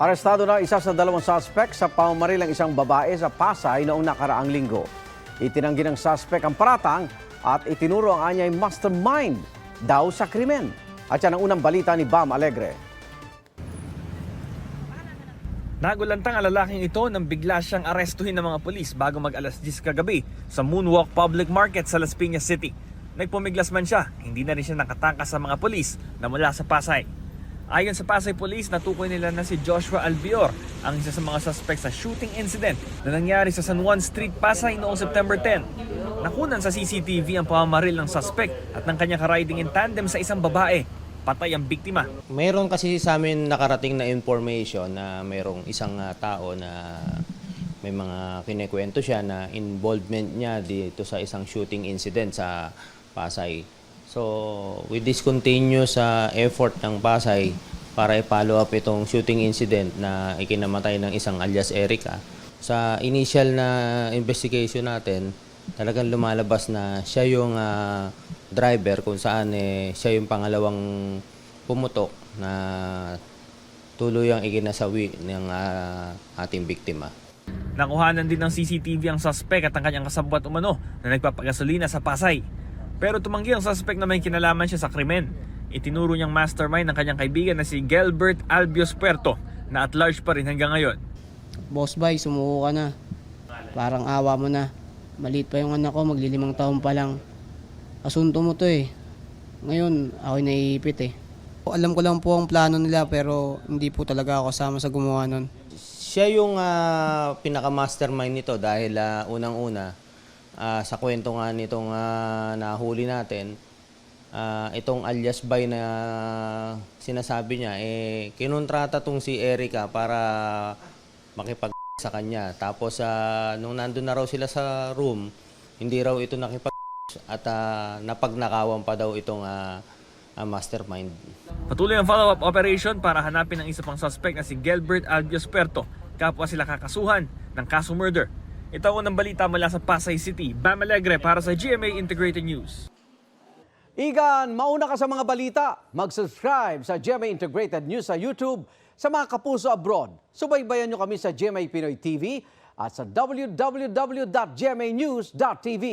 Arestado na isa sa dalawang suspect sa pamamarilang isang babae sa Pasay noong nakaraang linggo. Itinanggi ng suspect ang paratang at itinuro ang anyay mastermind daw sa krimen. At yan ang unang balita ni Bam Alegre. Nagulantang ang lalaking ito nang bigla siyang arestuhin ng mga pulis bago mag-alas 10 kagabi sa Moonwalk Public Market sa Las Piñas City. Nagpumiglas man siya, hindi na rin siya nakatakas sa mga pulis na mula sa Pasay. Ayon sa Pasay Police, natukoy nila na si Joshua Albior, ang isa sa mga suspect sa shooting incident na nangyari sa San Juan Street, Pasay noong September 10. Nakunan sa CCTV ang pamamaril ng suspect at ng kanyang ka-riding in tandem sa isang babae. Patay ang biktima. Mayroon kasi sa amin nakarating na information na mayroong isang tao na may mga kinikwento siya na involvement niya dito sa isang shooting incident sa Pasay. So, we discontinue sa effort ng Pasay para i-follow up itong shooting incident na ikinamatay ng isang alias Erica. Sa initial na investigation natin, talagang lumalabas na siya yung driver kung saan siya yung pangalawang pumutok na tuluyang ikinasawi ng ating biktima. Nakuhanan din ng CCTV ang suspect at ang kanyang kasabwat umano na nagpapagasolina sa Pasay. Pero tumanggi ang suspect na may kinalaman siya sa krimen. Itinuro niyang mastermind ng kanyang kaibigan na si Gilbert Albios Puerto na at large pa rin hanggang ngayon. Boss Bay, sumuko ka na. Parang awa mo na. Maliit pa yung anak ko, maglilimang taon pa lang. Asunto mo to eh. Ngayon, ako'y naiipit eh. Alam ko lang po ang plano nila pero hindi po talaga ako kasama sa gumawa nun. Siya yung pinaka-mastermind nito dahil unang-una, sa kwento nga nitong nahuli natin, itong alias Bay na sinasabi niya, kinontrata tong si Erica para makipag sa kanya. Tapos nung nandun na raw sila sa room, hindi raw ito nakipag at napagnakawan pa daw itong mastermind. Patuloy ang follow-up operation para hanapin ang isa pang suspect na si Gilbert Albios Puerto. Kapwa sila kakasuhan ng kaso murder. Ito ang unang balita mula sa Pasay City. Bam Alegre para sa GMA Integrated News. Igan, mauna ka sa mga balita. Mag-subscribe sa GMA Integrated News sa YouTube. Sa mga kapuso abroad, subaybayan nyo kami sa GMA Pinoy TV at sa www.gmanews.tv.